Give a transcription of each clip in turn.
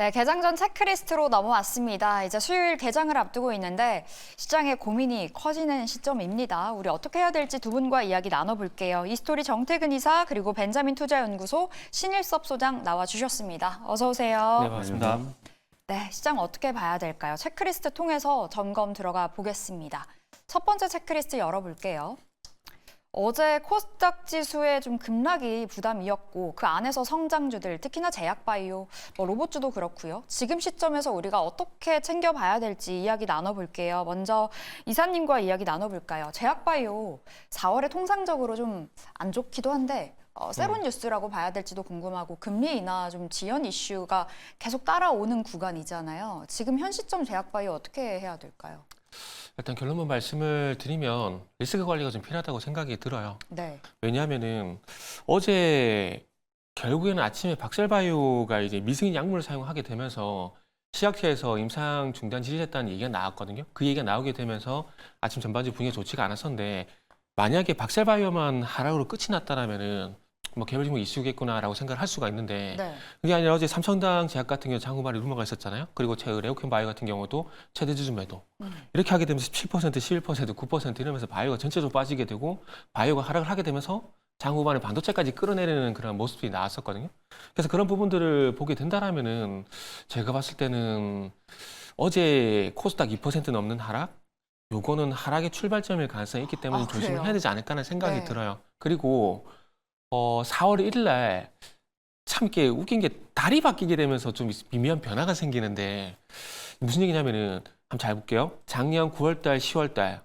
네, 개장 전 체크리스트로 넘어왔습니다. 이제 수요일 개장을 앞두고 있는데 시장의 고민이 커지는 시점입니다. 우리 어떻게 해야 될지 두 분과 이야기 나눠볼게요. 이스토리 정태근 이사 그리고 벤자민 투자연구소 신일섭 소장 나와주셨습니다. 어서 오세요. 네, 반갑습니다. 네, 시장 어떻게 봐야 될까요? 체크리스트 통해서 점검 들어가 보겠습니다. 첫 번째 체크리스트 열어볼게요. 어제 코스닥 지수의 좀 급락이 부담이었고 그 안에서 성장주들, 특히나 제약바이오, 로봇주도 그렇고요. 지금 시점에서 우리가 어떻게 챙겨봐야 될지 이야기 나눠볼게요. 먼저 이사님과 이야기 나눠볼까요? 제약바이오 4월에 통상적으로 좀 안 좋기도 한데 새로운 뉴스라고 봐야 될지도 궁금하고 금리 인하 좀 지연 이슈가 계속 따라오는 구간이잖아요. 지금 현 시점 제약바이오 어떻게 해야 될까요? 일단 결론만 말씀을 드리면 리스크 관리가 좀 필요하다고 생각이 들어요. 네. 왜냐하면은 어제 결국에는 아침에 박셀바이오가 이제 미승인 약물을 사용하게 되면서 시약처에서 임상 중단 지시했다는 얘기가 나왔거든요. 그 얘기가 나오게 되면서 아침 전반적으로 분위기가 좋지가 않았었는데 만약에 박셀바이오만 하락으로 끝이 났다라면은 뭐 개별 종목 이슈겠구나라고 생각을 할 수가 있는데 네. 그게 아니라 어제 삼성당 제약 같은 경우 장후발이 루머가 있었잖아요. 그리고 레오켄 바이오 같은 경우도 최대 주주 매도 이렇게 하게 되면서 7%, 11%, 9% 이러면서 바이오가 전체적으로 빠지게 되고 바이오가 하락을 하게 되면서 장후반에 반도체까지 끌어내리는 그런 모습들이 나왔었거든요. 그래서 그런 부분들을 보게 된다라면은 제가 봤을 때는 어제 코스닥 2% 넘는 하락 요거는 하락의 출발점일 가능성이 있기 때문에 그래요? 조심해야 되지 않을까 하는 생각이 네. 들어요. 그리고 4월 1일 날 참 이렇게 웃긴 게 달이 바뀌게 되면서 좀 미미한 변화가 생기는데 무슨 얘기냐면은 한번 잘 볼게요. 작년 9월 달, 10월 달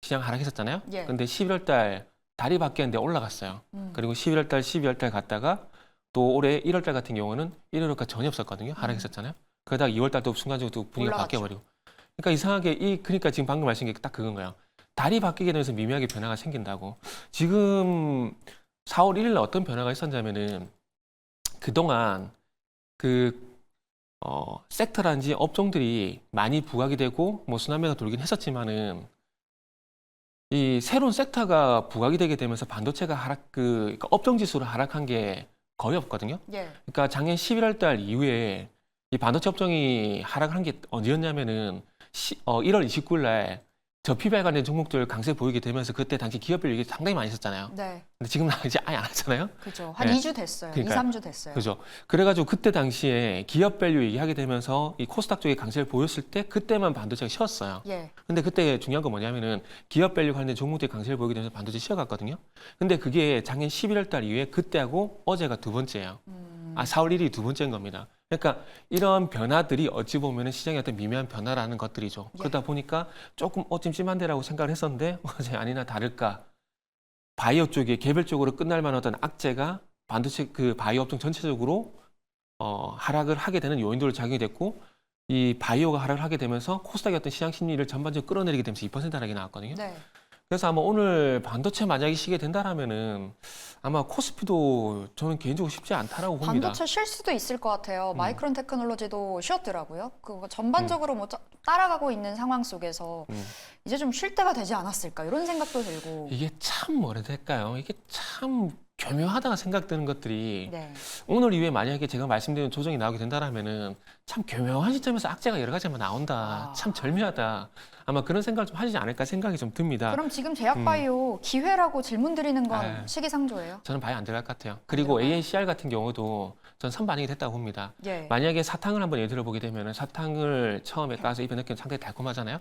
시장 하락했었잖아요. 예. 근데 11월 달 달이 바뀌었는데 올라갔어요. 그리고 11월 달, 12월 달 갔다가 또 올해 1월 달 같은 경우는 1월까지 전혀 없었거든요. 하락했었잖아요. 그러다가 2월 달도 순간적으로 또 분위기가 올라갔죠. 바뀌어버리고. 그러니까 이상하게 그러니까 지금 방금 말씀하신 게 딱 그건 거예요. 달이 바뀌게 되면서 미미하게 변화가 생긴다고. 지금 4월 1일 날 어떤 변화가 있었냐면은 그동안 섹터라든지 업종들이 많이 부각이 되고 뭐 순환매가 돌긴 했었지만은 이 새로운 섹터가 부각이 되게 되면서 반도체가 그러니까 업종 지수로 하락한 게 거의 없거든요. 예. 그러니까 작년 11월 달 이후에 이 반도체 업종이 하락한 게 언제였냐면은 1월 29일 날 저피부에 관련 종목들 강세 보이게 되면서 그때 당시 기업별 얘기 상당히 많이 있었잖아요. 네. 근데 지금은 이제 아예 안 하잖아요. 그죠. 한 네. 2주 됐어요. 그러니까요. 2, 3주 됐어요. 그죠. 그래가지고 그때 당시에 기업 밸류 얘기하게 되면서 이 코스닥 쪽에 강세를 보였을 때 그때만 반도체가 쉬었어요. 예. 근데 그때 중요한 건 뭐냐면은 기업 밸류 관련 종목들이 강세를 보이게 되면서 반도체 쉬어갔거든요. 근데 그게 작년 11월 달 이후에 그때하고 어제가 두 번째예요. 4월 1일이 두 번째인 겁니다. 그러니까 이런 변화들이 어찌 보면은 시장의 어떤 미묘한 변화라는 것들이죠. 예. 그러다 보니까 조금 찜찜한데라고 생각을 했었는데 어제 아니나 다를까 바이오 쪽에 개별적으로 끝날 만한 어떤 악재가 반도체 그 바이오 업종 전체적으로 하락을 하게 되는 요인들로 작용이 됐고 이 바이오가 하락을 하게 되면서 코스닥의 어떤 시장 심리를 전반적으로 끌어내리게 되면서 2% 하락이 나왔거든요. 네. 그래서 아마 오늘 반도체 만약에 쉬게 된다라면은 아마 코스피도 저는 개인적으로 쉽지 않다라고 봅니다. 반도체 쉴 수도 있을 것 같아요. 마이크론 테크놀로지도 쉬었더라고요. 그거 전반적으로 뭐 따라가고 있는 상황 속에서 이제 좀 쉴 때가 되지 않았을까 이런 생각도 들고. 이게 참 뭐라 해야 될까요? 이게 참 교묘하다가 생각드는 것들이 네. 오늘 이후에 만약에 제가 말씀드린 조정이 나오게 된다라면은 참 교묘한 시점에서 악재가 여러 가지만 나온다. 참 절묘하다. 아마 그런 생각을 좀 하시지 않을까 생각이 좀 듭니다. 그럼 지금 제약바이오 기회라고 질문 드리는 건 아. 시기상조예요? 저는 봐야 안 들어갈 것 같아요. 그리고 들어가요? AACR 같은 경우도 전 선반영이 됐다고 봅니다. 예. 만약에 사탕을 한번 예를 들어보게 되면은 사탕을 처음에 까서 입에 넣기는 상당히 달콤하잖아요.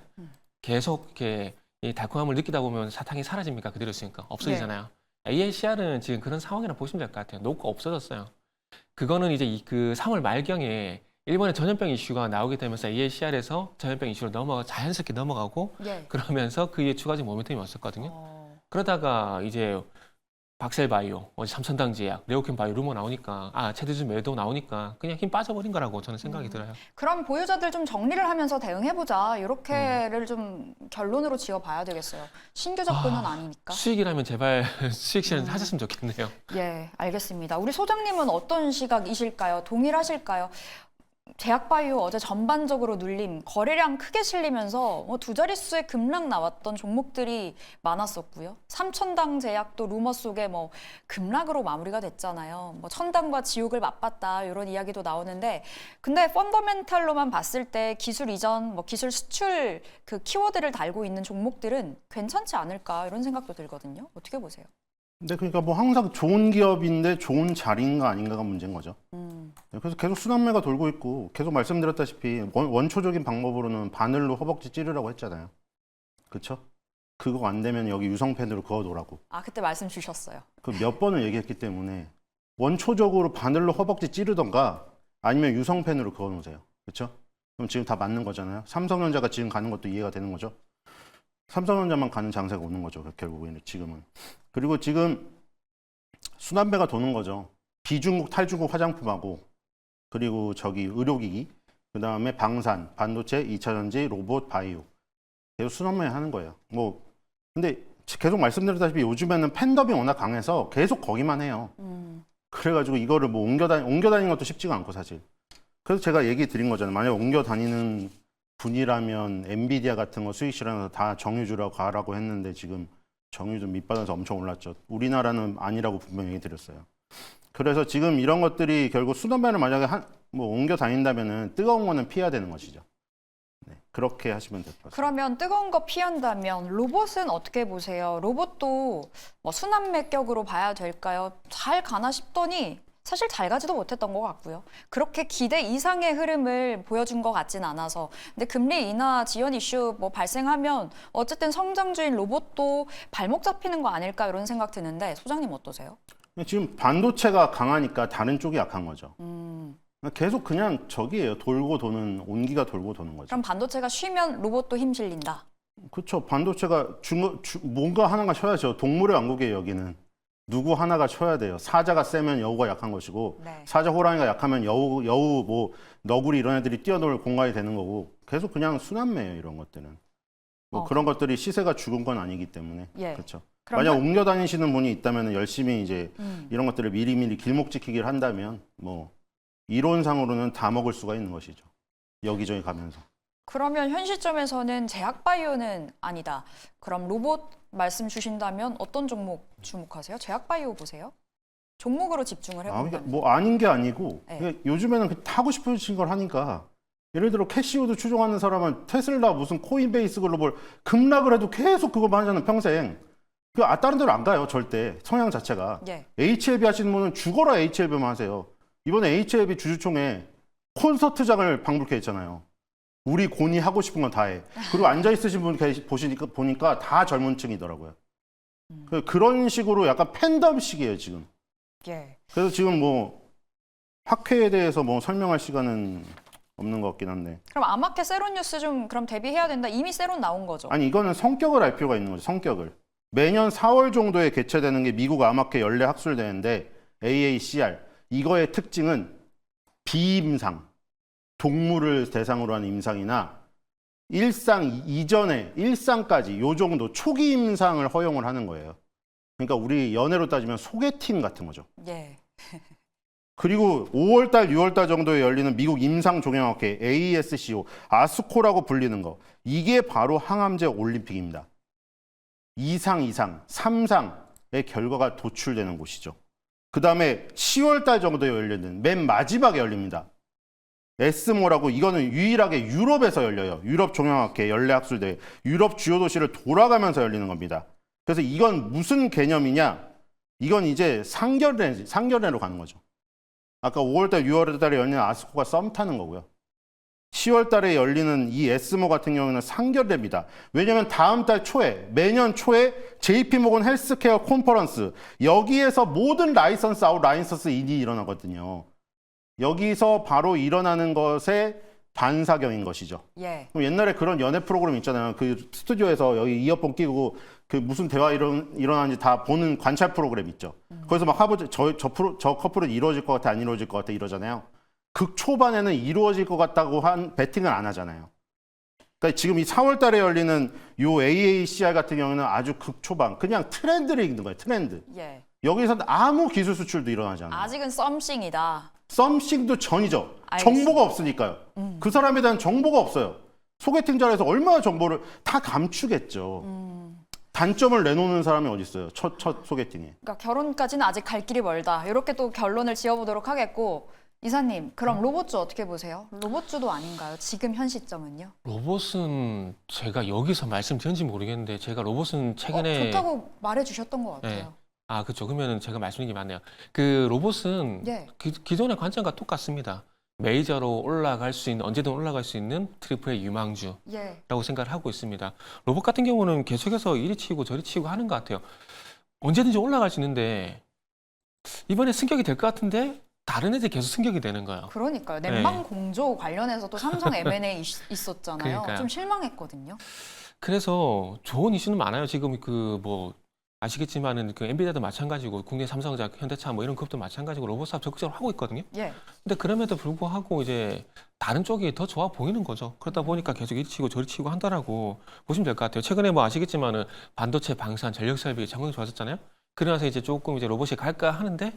계속 이렇게 이 달콤함을 느끼다 보면 사탕이 사라집니까? 그대로 있으니까 없어지잖아요. AACR은 지금 그런 상황이라 보시면 될 것 같아요. 녹가 없어졌어요. 그거는 이제 그 3월 말경에 일본의 전염병 이슈가 나오게 되면서 AACR에서 전염병 이슈로 자연스럽게 넘어가고 예. 그러면서 그에 추가적인 모멘텀이 왔었거든요. 어, 그러다가 이제 박셀바이오, 어제 삼천당제약, 레오켄바이오 루머 나오니까 최대주 매도 나오니까 그냥 힘 빠져버린 거라고 저는 생각이 들어요. 그럼 보유자들 좀 정리를 하면서 대응해보자 이렇게를 좀 결론으로 지어봐야 되겠어요. 신규 접근은 아니니까. 수익이라면 제발 수익 실현 하셨으면 좋겠네요. 예, 알겠습니다. 우리 소장님은 어떤 시각이실까요? 동일하실까요? 제약바이오 어제 전반적으로 눌림, 거래량 크게 실리면서 두 자릿수의 급락 나왔던 종목들이 많았었고요. 삼천당 제약도 루머 속에 급락으로 마무리가 됐잖아요. 천당과 지옥을 맛봤다 이런 이야기도 나오는데, 근데 펀더멘탈로만 봤을 때 기술 이전, 기술 수출 그 키워드를 달고 있는 종목들은 괜찮지 않을까 이런 생각도 들거든요. 어떻게 보세요? 근데 그러니까 뭐 항상 좋은 기업인데 좋은 자리인가 아닌가가 문제인 거죠. 그래서 계속 순환매가 돌고 있고, 계속 말씀드렸다시피 원초적인 방법으로는 바늘로 허벅지 찌르라고 했잖아요. 그렇죠? 그거 안 되면 여기 유성펜으로 그어놓으라고. 아, 그때 말씀 주셨어요. 그 몇 번을 얘기했기 때문에 원초적으로 바늘로 허벅지 찌르던가 아니면 유성펜으로 그어놓으세요. 그렇죠? 그럼 지금 다 맞는 거잖아요. 삼성전자가 지금 가는 것도 이해가 되는 거죠. 삼성전자만 가는 장세가 오는 거죠. 결국에는 지금은. 그리고 지금 순환배가 도는 거죠. 비중국, 탈중국 화장품하고, 그리고 저기 의료기기, 그 다음에 방산, 반도체, 2차전지, 로봇, 바이오. 계속 순환매 하는 거예요. 근데 계속 말씀드렸다시피 요즘에는 팬덤이 워낙 강해서 계속 거기만 해요. 그래가지고 이거를 옮겨 다니는 것도 쉽지가 않고, 사실. 그래서 제가 얘기 드린 거잖아요. 만약 옮겨 다니는 분이라면 엔비디아 같은 거 수익 실현해서 다 정유주라고 가라고 했는데, 지금 정유주 밑바닥에서 엄청 올랐죠. 우리나라는 아니라고 분명히 얘기 드렸어요. 그래서 지금 이런 것들이 결국 순환매를 만약에 옮겨 다닌다면은 뜨거운 거는 피해야 되는 것이죠. 네, 그렇게 하시면 될 것 같습니다. 그러면 뜨거운 거 피한다면 로봇은 어떻게 보세요? 로봇도 순환매격으로 봐야 될까요? 잘 가나 싶더니 사실 잘 가지도 못했던 것 같고요. 그렇게 기대 이상의 흐름을 보여준 것 같진 않아서. 근데 금리 인하 지연 이슈 발생하면 어쨌든 성장주인 로봇도 발목 잡히는 거 아닐까 이런 생각 드는데, 소장님 어떠세요? 지금 반도체가 강하니까 다른 쪽이 약한 거죠. 계속 그냥 저기예요. 돌고 도는, 온기가 돌고 도는 거죠. 그럼 반도체가 쉬면 로봇도 힘 실린다. 그렇죠. 반도체가 뭔가 하나가 쳐야죠. 동물의 왕국이에요, 여기는. 누구 하나가 쳐야 돼요. 사자가 세면 여우가 약한 것이고, 네. 사자 호랑이가 약하면 여우 너구리 이런 애들이 뛰어놀 공간이 되는 거고, 계속 그냥 순환매예요, 이런 것들은. 그런 것들이 시세가 죽은 건 아니기 때문에. 예. 그렇죠. 그러면- 만약 옮겨 다니시는 분이 있다면 열심히 이제 이런 것들을 미리미리 길목 지키기를 한다면 이론상으로는 다 먹을 수가 있는 것이죠. 여기저기 가면서. 그러면 현 시점에서는 제약바이오는 아니다. 그럼 로봇 말씀 주신다면 어떤 종목 주목하세요? 제약바이오 보세요? 종목으로 집중을 해본다면. 그러니까 아닌 게 아니고, 네. 그러니까 요즘에는 하고 싶으신 걸 하니까, 예를 들어 캐시우드 추종하는 사람은 테슬라 무슨 코인베이스 글로벌 급락을 해도 계속 그거만 하잖아요, 평생. 다른 데로 안 가요, 절대. 성향 자체가. 예. HLB 하시는 분은 죽어라 HLB만 하세요. 이번에 HLB 주주총회 콘서트장을 방불케 했잖아요. 우리 곤이 하고 싶은 건 다 해. 그리고 앉아있으신 분 보니까 다 젊은 층이더라고요. 그런 식으로 약간 팬덤식이에요, 지금. 예. 그래서 지금 학회에 대해서 설명할 시간은 없는 것 같긴 한데. 그럼 아마케 세론 뉴스 좀 그럼 대비해야 된다. 이미 세론 나온 거죠. 아니, 이거는 성격을 알 필요가 있는 거죠, 성격을. 매년 4월 정도에 개최되는 게 미국 아마케 연례 학술대회인데, AACR. 이거의 특징은 비임상, 동물을 대상으로 한 임상이나 일상 이전에 일상까지 요 정도 초기 임상을 허용을 하는 거예요. 그러니까 우리 연애로 따지면 소개팅 같은 거죠. 예. 그리고 5월달, 6월달 정도에 열리는 미국 임상종양학회 ASCO, 아스코라고 불리는 거. 이게 바로 항암제 올림픽입니다. 2상, 3상의 결과가 도출되는 곳이죠. 그 다음에 10월달 정도에 열리는 맨 마지막에 열립니다. 에스모라고, 이거는 유일하게 유럽에서 열려요. 유럽 종양학회 연례학술대회. 유럽 주요 도시를 돌아가면서 열리는 겁니다. 그래서 이건 무슨 개념이냐? 이건 이제 상견례로 가는 거죠. 아까 5월달, 6월달에 열리는 아스코가 썸 타는 거고요. 10월달에 열리는 이 에스모 같은 경우는 상견례입니다. 왜냐하면 다음 달 초에, 매년 초에 JP모건 헬스케어 컨퍼런스, 여기에서 모든 라이선스 아웃, 라이선스 인이 일어나거든요. 여기서 바로 일어나는 것의 반사경인 것이죠. 예. 그럼 옛날에 그런 연애 프로그램 있잖아요. 그 스튜디오에서 여기 이어폰 끼고 그 무슨 대화 일어나는지 다 보는 관찰 프로그램 있죠. 거기서 막 저 커플은 이루어질 것 같아, 안 이루어질 것 같아 이러잖아요. 극 초반에는 이루어질 것 같다고 한 베팅을 안 하잖아요. 그러니까 지금 이 4월 달에 열리는 요 AACR 같은 경우는 아주 극 초반, 그냥 트렌드를 읽는 거예요. 트렌드. 예. 여기서는 아무 기술 수출도 일어나지 않아요. 아직은 썸씽이다. 썸씽도 전이죠. 알겠습니다. 정보가 없으니까요. 그 사람에 대한 정보가 없어요. 소개팅자에서 얼마나 정보를 다 감추겠죠. 단점을 내놓는 사람이 어디 있어요? 첫 소개팅에. 그러니까 결혼까지는 아직 갈 길이 멀다. 이렇게 또 결론을 지어보도록 하겠고 이사님, 그럼 로봇주 어떻게 보세요? 로봇주도 아닌가요? 지금 현 시점은요? 로봇은 제가 여기서 말씀드렸는지 모르겠는데 제가 로봇은 최근에 좋다고 말해주셨던 것 같아요. 네. 아, 그렇죠. 그러면은 제가 말씀드린 게 맞네요. 그 로봇은 예. 기존의 관점과 똑같습니다. 메이저로 올라갈 수 있는, 언제든 올라갈 수 있는 트리플의 유망주라고 예. 생각을 하고 있습니다. 로봇 같은 경우는 계속해서 이리 치고 저리 치고 하는 것 같아요. 언제든지 올라갈 수 있는데 이번에 승격이 될 것 같은데 다른 애들이 계속 승격이 되는 거예요. 그러니까요. 네. 냉방 공조 관련해서 또 삼성 M&A 있었잖아요. 그러니까요. 좀 실망했거든요. 그래서 좋은 이슈는 많아요. 지금 그 뭐 아시겠지만은 그 엔비디아도 마찬가지고 국내 삼성전자, 현대차 뭐 이런 기업도 마찬가지고 로봇 사업 적극적으로 하고 있거든요. 예. 근데 그럼에도 불구하고 이제 다른 쪽이 더 좋아 보이는 거죠. 그러다 보니까 계속 이리 치고 저리 치고 한다라고 보시면 될 것 같아요. 최근에 뭐 아시겠지만은 반도체, 방산, 전력 설비 장관이 좋아졌잖아요. 그러면서 이제 조금 이제 로봇이 갈까 하는데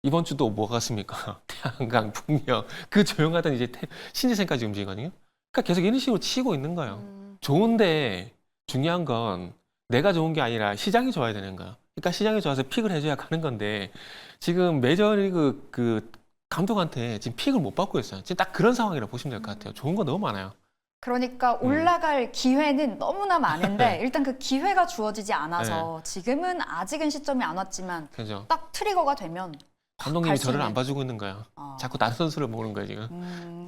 이번 주도 뭐가 같습니까? 태양광, 풍력 그 조용하던 이제 신재생까지 움직이거든요. 그러니까 계속 이런 식으로 치고 있는 거예요. 좋은데 중요한 건 내가 좋은 게 아니라 시장이 좋아야 되는 거야. 그러니까 시장이 좋아서 픽을 해줘야 가는 건데 지금 메이저리그 그 감독한테 지금 픽을 못 받고 있어요. 지금 딱 그런 상황이라고 보시면 될 것 같아요. 좋은 거 너무 많아요. 그러니까 올라갈 기회는 너무나 많은데 일단 그 기회가 주어지지 않아서 네. 지금은 아직은 시점이 안 왔지만 그죠? 딱 트리거가 되면 감독님이 갈수 저를 있는. 안 봐주고 있는 거예요. 어, 자꾸 다른 선수를 모으는 거예요 지금.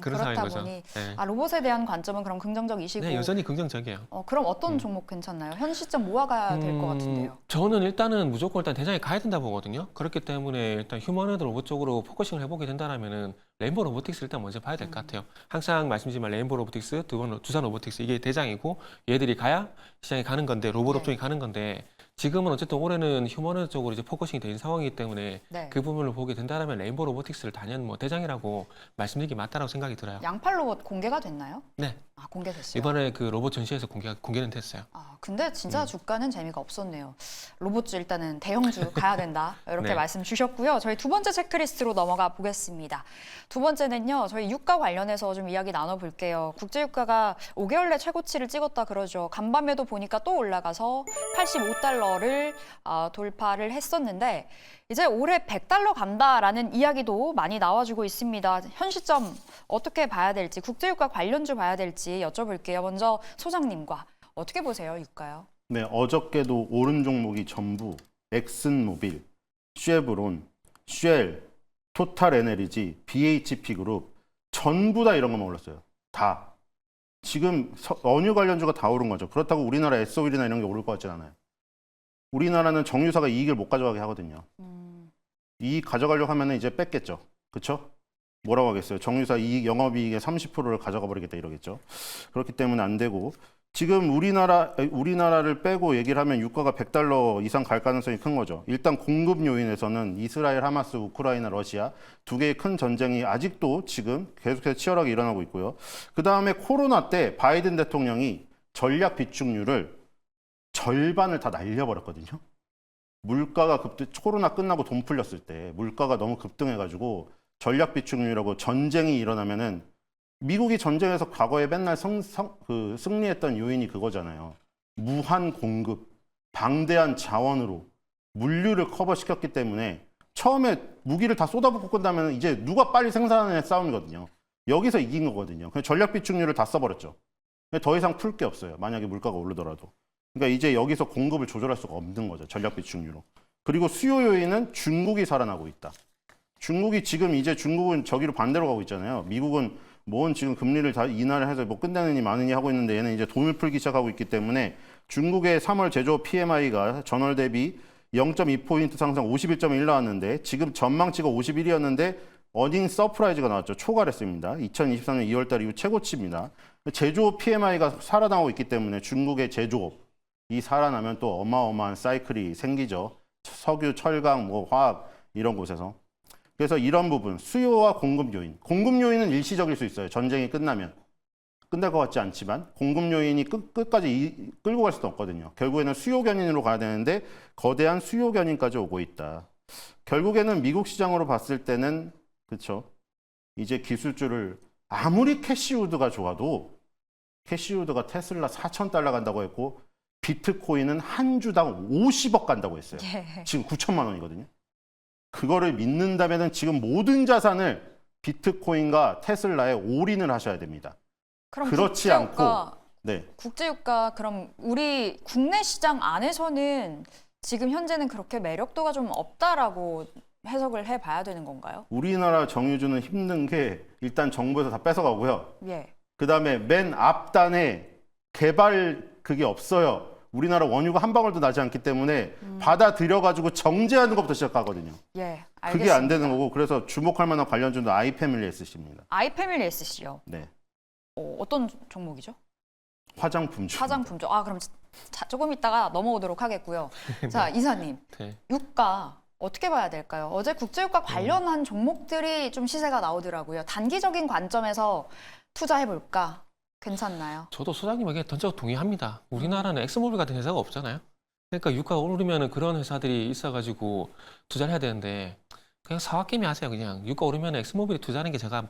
그런 그렇다 상황인 거죠. 보니 네. 로봇에 대한 관점은 그럼 긍정적이시고 네, 여전히 긍정적이에요. 그럼 어떤 종목 괜찮나요? 현 시점 모아가야 될 것 같은데요. 저는 일단은 무조건 일단 대장에 가야 된다 보거든요. 그렇기 때문에 일단 휴머노드 로봇 쪽으로 포커싱을 해보게 된다면은 레인보우 로보틱스 일단 먼저 봐야 될 것 같아요. 항상 말씀드리지만 레인보우 로보틱스, 두산 로보틱스 이게 대장이고 얘들이 가야 시장에 가는 건데 로봇 네. 업종이 가는 건데 지금은 어쨌든 올해는 휴머노드 쪽으로 이제 포커싱이 된 상황이기 때문에 네. 그 부분을 보게 된다면 레인보우 로보틱스를 단연 뭐 대장이라고 말씀드리는 게 맞다라고 생각이 들어요. 양팔 로봇 공개가 됐나요? 네. 공개됐어요. 이번에 그 로봇 전시회에서 공개는 됐어요. 근데 진짜 주가는 재미가 없었네요. 로봇주 일단은 대형주 가야 된다. 이렇게 네. 말씀 주셨고요. 저희 두 번째 체크리스트로 넘어가 보겠습니다. 두 번째는요. 저희 유가 관련해서 좀 이야기 나눠볼게요. 국제유가가 5개월 내 최고치를 찍었다 그러죠. 간밤에도 보니까 또 올라가서 85달러를 돌파를 했었는데 이제 올해 100달러 간다라는 이야기도 많이 나와주고 있습니다. 현 시점 어떻게 봐야 될지, 국제유가 관련주 봐야 될지 여쭤볼게요. 먼저 소장님과 어떻게 보세요, 유가요? 네, 어저께도 오른 종목이 전부 엑슨모빌, 쉐브론, 쉘, 토탈에너지, BHP그룹 전부 다 이런 것만 올랐어요. 다. 지금 원유 관련주가 다 오른 거죠. 그렇다고 우리나라 S-오일이나 이런 게 오를 것 같진 않아요. 우리나라는 정유사가 이익을 못 가져가게 하거든요. 이익 가져가려고 하면 이제 뺐겠죠. 그렇죠? 뭐라고 하겠어요? 정유사 이익, 영업이익의 30%를 가져가 버리겠다 이러겠죠. 그렇기 때문에 안 되고 지금 우리나라를 빼고 얘기를 하면 유가가 100달러 이상 갈 가능성이 큰 거죠. 일단 공급 요인에서는 이스라엘, 하마스, 우크라이나, 러시아 두 개의 큰 전쟁이 아직도 지금 계속해서 치열하게 일어나고 있고요. 그 다음에 코로나 때 바이든 대통령이 전략 비축률을 절반을 다 날려버렸거든요. 물가가 코로나 끝나고 돈 풀렸을 때 물가가 너무 급등해가지고 전략 비축률이라고 전쟁이 일어나면은 미국이 전쟁에서 과거에 맨날 승리했던 요인이 그거잖아요. 무한 공급, 방대한 자원으로 물류를 커버시켰기 때문에 처음에 무기를 다 쏟아붓고 끝나면 이제 누가 빨리 생산하느냐 싸움이거든요. 여기서 이긴 거거든요. 그냥 전략 비축률을 다 써버렸죠. 더 이상 풀 게 없어요. 만약에 물가가 오르더라도. 그러니까 이제 여기서 공급을 조절할 수가 없는 거죠. 전략 비축률로. 그리고 수요 요인은 중국이 살아나고 있다. 중국이 지금 이제 중국은 저기로 반대로 가고 있잖아요. 미국은 뭔 지금 금리를 다 인하를 해서 뭐 끝내느니 마느니 하고 있는데 얘는 이제 돈을 풀기 시작하고 있기 때문에 중국의 3월 제조업 PMI가 전월 대비 0.2포인트 상승 51.1 나왔는데 지금 전망치가 51이었는데 어닝 서프라이즈가 나왔죠. 초과했습니다. 2023년 2월 달 이후 최고치입니다. 제조업 PMI가 살아나고 있기 때문에 중국의 제조업이 살아나면 또 어마어마한 사이클이 생기죠. 석유, 철강, 뭐 화학 이런 곳에서. 그래서 이런 부분, 수요와 공급 요인. 공급 요인은 일시적일 수 있어요. 전쟁이 끝나면. 끝날 것 같지 않지만 공급 요인이 끝까지 끌고 갈 수도 없거든요. 결국에는 수요 견인으로 가야 되는데 거대한 수요 견인까지 오고 있다. 결국에는 미국 시장으로 봤을 때는 그렇죠. 이제 기술주를 아무리 캐시우드가 좋아도 캐시우드가 테슬라 4,000달러 간다고 했고 비트코인은 한 주당 50억 간다고 했어요. 예. 지금 9천만 원이거든요. 그거를 믿는다면은 지금 모든 자산을 비트코인과 테슬라에 올인을 하셔야 됩니다. 그럼 그렇지 국제유가, 네. 국제유가 그럼 우리 국내 시장 안에서는 지금 현재는 그렇게 매력도가 좀 없다라고 해석을 해봐야 되는 건가요? 우리나라 정유주는 힘든 게 일단 정부에서 다 뺏어가고요. 예. 그다음에 맨 앞단에 개발 그게 없어요. 우리나라 원유가 한 방울도 나지 않기 때문에 받아들여가지고 정제하는 것부터 시작하거든요. 예, 알겠습니다. 그게 안 되는 거고 그래서 주목할 만한 관련주는 아이패밀리 SC입니다. 아이패밀리 SC요. 네, 어떤 종목이죠? 화장품주. 화장품죠. 아, 그럼 조금 이따가 넘어오도록 하겠고요. 자, 이사님, 네. 유가 어떻게 봐야 될까요? 어제 국제유가 관련한 종목들이 좀 시세가 나오더라고요. 단기적인 관점에서 투자해볼까? 괜찮나요? 저도 소장님에게 전적으로 동의합니다. 우리나라는 엑스모빌 같은 회사가 없잖아요. 그러니까 유가가 오르면 그런 회사들이 있어가지고 투자를 해야 되는데 그냥 사와게임이 하세요. 그냥 유가 오르면 엑스모빌에 투자하는 게 제가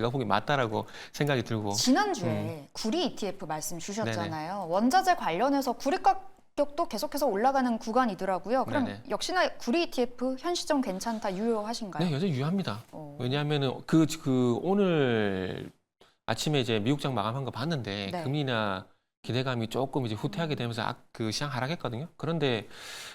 보기 맞다라고 생각이 들고. 지난주에 구리 ETF 말씀 주셨잖아요. 원자재 관련해서 구리 가격도 계속해서 올라가는 구간이더라고요. 그럼 네네. 역시나 구리 ETF 현 시점 괜찮다, 유효하신가요? 네, 여전히 유효합니다. 어. 왜냐하면은 오늘 아침에 이제 미국장 마감한 거 봤는데 네. 금리나 기대감이 조금 이제 후퇴하게 되면서 그 시장 하락했거든요. 그런데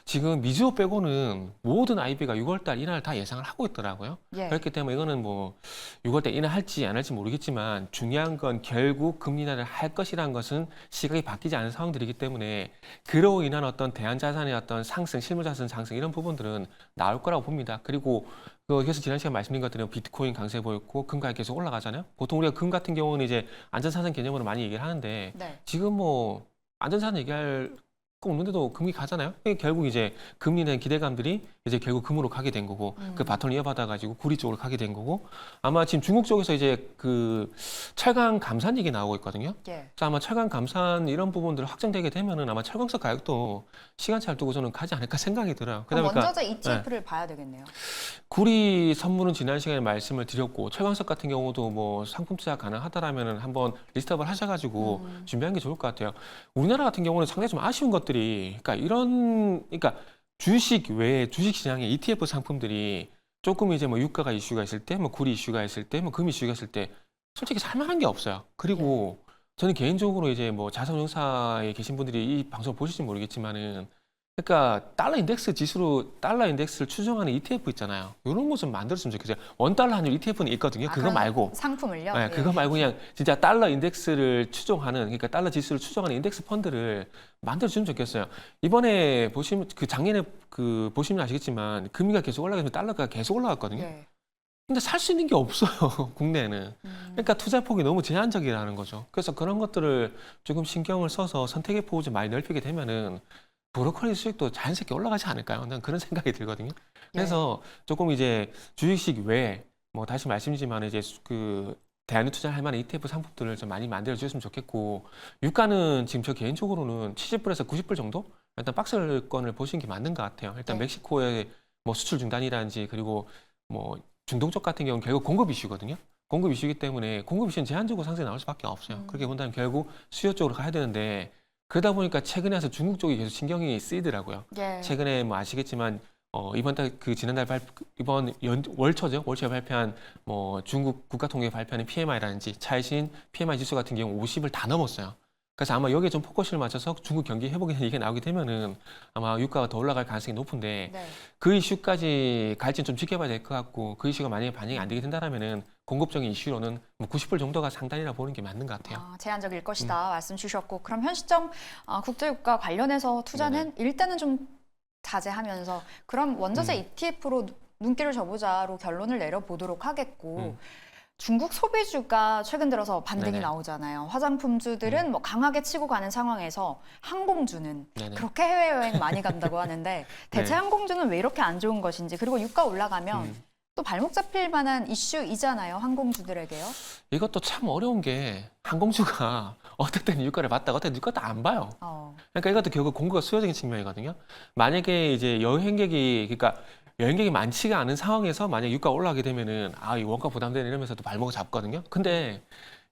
지금 미주호 빼고는 모든 IB가 6월달 인하를 다 예상을 하고 있더라고요. 예. 그렇기 때문에 이거는 뭐 6월달 인하할지 안 할지 모르겠지만 중요한 건 결국 금리 인하를 할 것이라는 것은 시각이 바뀌지 않은 상황들이기 때문에 그로 인한 어떤 대안자산의 어떤 상승, 실물자산 상승 이런 부분들은 나올 거라고 봅니다. 그리고 그래서 지난 시간 말씀드린 것들은 비트코인 강세 보였고 금 가격 계속 올라가잖아요. 보통 우리가 금 같은 경우는 이제 안전자산 개념으로 많이 얘기를 하는데 네. 지금 뭐 안전자산 얘기할 거 없는데도 금이 가잖아요. 결국 이제 금리에 대한 기대감들이 이제 결국 금으로 가게 된 거고 그 바톤을 이어받아가지고 구리 쪽으로 가게 된 거고 아마 지금 중국 쪽에서 이제 그 철강 감산 얘기 나오고 있거든요. 예. 그래서 아마 철강 감산 이런 부분들 확정되게 되면은 아마 철강석 가격도 시간차를 두고서는 가지 않을까 생각이 들어요. 그럼 그러니까 원자재 ETF를 봐야 되겠네요. 구리 선물은 지난 시간에 말씀을 드렸고 철강석 같은 경우도 뭐 상품 투자 가능하다라면은 한번 리스트업을 하셔가지고 준비하는 게 좋을 것 같아요. 우리나라 같은 경우는 상당히 좀 아쉬운 것들이 그러니까 주식 외에 주식 시장의 ETF 상품들이 조금 이제 뭐 유가가 이슈가 있을 때, 뭐 구리 이슈가 있을 때, 뭐 금 이슈가 있을 때 솔직히 살만한 게 없어요. 그리고 저는 개인적으로 이제 뭐 자산운용사에 계신 분들이 이 방송을 보실지 모르겠지만은 그러니까 달러 인덱스를 추정하는 ETF 있잖아요. 이런 거 좀 만들었으면 좋겠어요. 원달러 환율 ETF는 있거든요. 그거 그런 말고. 상품을요? 네, 예. 그거 말고 그냥 진짜 달러 인덱스를 추정하는 그러니까 달러 지수를 추정하는 인덱스 펀드를 만들어주면 좋겠어요. 이번에 보시면 그 작년에 그 보시면 아시겠지만 금리가 계속 올라가면 달러가 계속 올라갔거든요. 예. 근데 살 수 있는 게 없어요. 국내에는. 그러니까 투자 폭이 너무 제한적이라는 거죠. 그래서 그런 것들을 조금 신경을 써서 선택의 폭을 좀 많이 넓히게 되면은 브로커리 수익도 자연스럽게 올라가지 않을까요? 난 그런 생각이 들거든요. 그래서 조금 이제 주식식 외에 뭐 다시 말씀드리지만 이제 그 대안에 투자할 만한 ETF 상품들을 좀 많이 만들어 주셨으면 좋겠고 유가는 지금 저 개인적으로는 70불에서 90불 정도 일단 박스권을 보시는 게 맞는 것 같아요. 일단 네. 멕시코의 뭐 수출 중단이라든지 그리고 뭐 중동 쪽 같은 경우는 결국 공급 이슈거든요. 공급 이슈이기 때문에 공급 이슈는 제한적으로 상승이 나올 수밖에 없어요. 그렇게 본다면 결국 수요 쪽으로 가야 되는데 그러다 보니까 최근에 와서 중국 쪽이 계속 신경이 쓰이더라고요. 예. 최근에 뭐 아시겠지만 이번 월초죠. 월초에 발표한 뭐 중국 국가통계 발표하는 PMI라든지 차이신 PMI 지수 같은 경우 50을 다 넘었어요. 그래서 아마 여기에 좀 포커스를 맞춰서 중국 경기 회복에 이게 나오게 되면은 아마 유가가 더 올라갈 가능성이 높은데 네. 그 이슈까지 갈지는 좀 지켜봐야 될 것 같고 그 이슈가 만약에 반영이 안 되게 된다라면은 공급적인 이슈로는 뭐 90불 정도가 상단이라 보는 게 맞는 것 같아요. 제한적일 것이다 말씀 주셨고 그럼 현 시점 국제유가 관련해서 투자는 일단은 좀 자제하면서 그럼 원자재 ETF로 눈길을 줘보자로 결론을 내려보도록 하겠고 중국 소비주가 최근 들어서 반등이 네네. 나오잖아요. 화장품주들은 뭐 강하게 치고 가는 상황에서 항공주는 네네. 그렇게 해외여행 많이 간다고 하는데 대체 네. 항공주는 왜 이렇게 안 좋은 것인지 그리고 유가 올라가면 또 발목 잡힐 만한 이슈이잖아요. 항공주들에게요. 이것도 참 어려운 게 항공주가 어떨 때는 유가를 봤다가 어떨 때는 유가를 안 봐요. 그러니까 이것도 결국 공급과 수요적인 측면이거든요. 만약에 이제 여행객이 그러니까 여행객이 많지가 않은 상황에서 만약 유가 올라가게 되면은 이 원가 부담되는 이러면서 또 발목을 잡거든요. 근데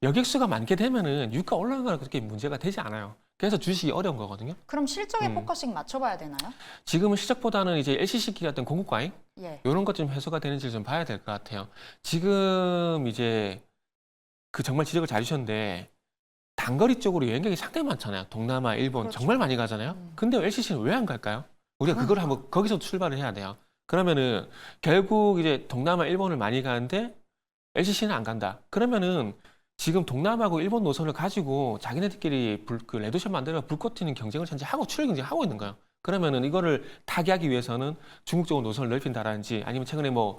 여객 수가 많게 되면은 유가 올라가는 건 그렇게 문제가 되지 않아요. 그래서 주식이 어려운 거거든요. 그럼 실적에 포커싱 맞춰봐야 되나요? 지금은 실적보다는 이제 LCC끼리 어떤 공급 과잉 예. 이런 것 좀 해소가 되는지 좀 봐야 될 것 같아요. 지금 이제 그 정말 지적을 잘 주셨는데 단거리 쪽으로 여행객이 상당히 많잖아요. 동남아, 일본 그렇죠. 정말 많이 가잖아요. 근데 LCC는 왜 안 갈까요? 우리가 그걸 한번 거기서 출발을 해야 돼요. 그러면은 결국 이제 동남아, 일본을 많이 가는데 LCC는 안 간다. 그러면은 지금 동남아하고 일본 노선을 가지고 자기네들끼리 그 레드오션 만들어 불꽃 튀는 경쟁을 현재 하고 출혈 경쟁을 하고 있는 거예요. 그러면은 이거를 타개하기 위해서는 중국 쪽으로 노선을 넓힌다라든지 아니면 최근에 뭐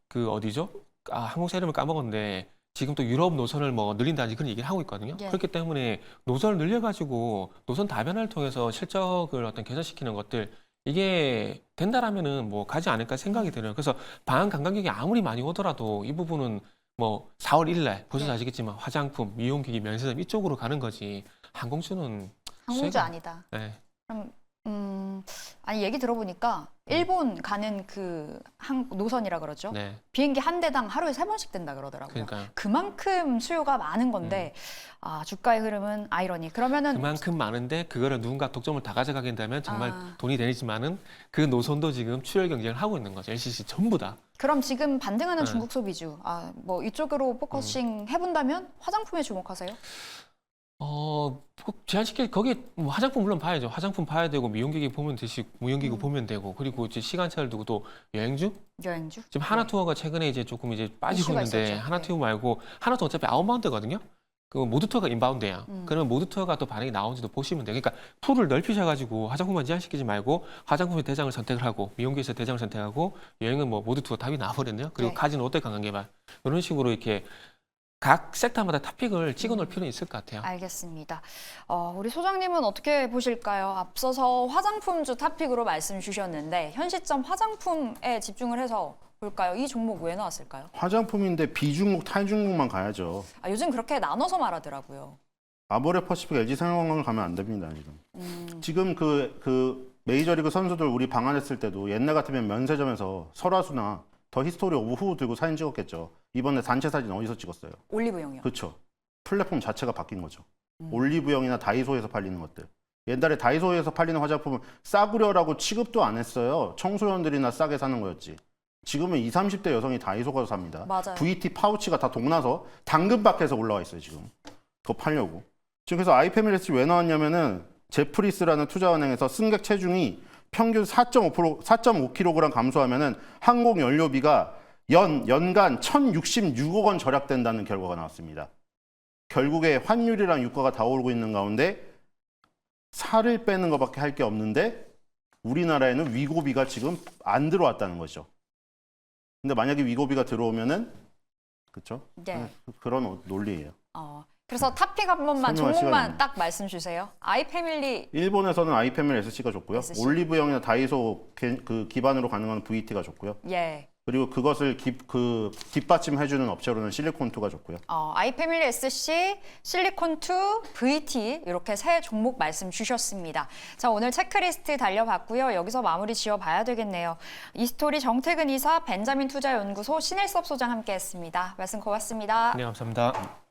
그 어디죠? 항공사 이름을 까먹었는데 지금 또 유럽 노선을 뭐 늘린다든지 그런 얘기를 하고 있거든요. 예. 그렇기 때문에 노선을 늘려가지고 노선 다변화를 통해서 실적을 어떤 개선시키는 것들 이게 된다라면은 뭐 가지 않을까 생각이 들어요. 그래서 방한 관광객이 아무리 많이 오더라도 이 부분은 뭐 4월 1일 날 보셔서 네. 아시겠지만 화장품, 미용기기, 면세점 이쪽으로 가는 거지 항공주는 항공주 수혜가- 아니다. 네. 그럼 아니 얘기 들어보니까 일본 가는 그 노선이라 그러죠. 네. 비행기 한 대당 하루에 3번씩 된다 그러더라고요. 그러니까요. 그만큼 수요가 많은 건데 주가의 흐름은 아이러니. 그러면은 그만큼 많은데 그거를 누군가 독점을 다 가져가게 된다면 정말 아. 돈이 되지만은 그 노선도 지금 출혈 경쟁을 하고 있는 거죠. LCC 전부 다. 그럼 지금 반등하는 네. 중국 소비주 뭐 이쪽으로 포커싱 해본다면 화장품에 주목하세요? 꼭 제한시킬 거기에 뭐 화장품 물론 봐야죠. 화장품 봐야 되고 미용기기 보면 되시고 무용기기 보면 되고 그리고 이제 시간차를 두고 또 여행주 여행주? 지금 하나투어가 최근에 이제 조금 이제 빠지고 이슈가 있는데 있었죠. 하나투어 말고 하나투어 어차피 아웃바운드거든요. 그 모드투어가 인바운드예요. 그러면 모드투어가 또 반응이 나오는지도 보시면 돼요. 그러니까 풀을 넓히셔가지고 화장품만 제한시키지 말고 화장품의 대장을 선택을 하고 미용기에서 대장을 선택하고 여행은 뭐 모드투어 답이 나와버렸네요. 그리고 네. 카지노 롯데 관광개발 이런 식으로 이렇게 각 섹터마다 토픽을 찍어놓을 필요는 있을 것 같아요. 알겠습니다. 우리 소장님은 어떻게 보실까요? 앞서서 화장품주 토픽으로 말씀 주셨는데 현 시점 화장품에 집중을 해서 볼까요? 이 종목 왜 나왔을까요? 화장품인데 비중국, 탈중국만 가야죠. 요즘 그렇게 나눠서 말하더라고요. 아모레퍼시픽, LG생활건강을 가면 안 됩니다, 지금. 지금 그 메이저리그 선수들 우리 방한했을 때도 옛날 같으면 면세점에서 설화수나 더 히스토리 오브 후 들고 사진 찍었겠죠. 이번에 단체 사진 어디서 찍었어요? 올리브영이요. 그렇죠. 플랫폼 자체가 바뀐 거죠. 올리브영이나 다이소에서 팔리는 것들. 옛날에 다이소에서 팔리는 화장품은 싸구려라고 취급도 안 했어요. 청소년들이나 싸게 사는 거였지. 지금은 20, 30대 여성이 다이소 가서 삽니다. 맞아요. VT 파우치가 다 동나서 당근밖에서 올라와 있어요, 지금. 그거 팔려고. 지금 그래서 아이패밀리스 왜 나왔냐면은 제프리스라는 투자은행에서 승객 체중이 평균 4.5kg 감소하면은 항공 연료비가 연간 1,066억 원 절약된다는 결과가 나왔습니다. 결국에 환율이랑 유가가 다 오르고 있는 가운데 살을 빼는 것밖에 할 게 없는데 우리나라에는 위고비가 지금 안 들어왔다는 거죠. 근데 만약에 위고비가 들어오면은 그렇죠? 네. 그런 논리예요. 그래서 토픽 한 번만 설명할 종목만 시간이 딱 말씀 주세요. 아이패밀리 일본에서는 아이패밀 SC가 좋고요. SC. 올리브영이나 다이소 그 기반으로 가는 건 VT가 좋고요. 예. 그리고 그것을 뒷받침해주는 업체로는 실리콘2가 좋고요. 아이패밀리 SC, 실리콘2, VT 이렇게 세 종목 말씀 주셨습니다. 자, 오늘 체크리스트 달려봤고요. 여기서 마무리 지어봐야 되겠네요. 이스토리 정태근 이사, 벤자민 투자연구소 신일섭 소장 함께했습니다. 말씀 고맙습니다. 네, 감사합니다.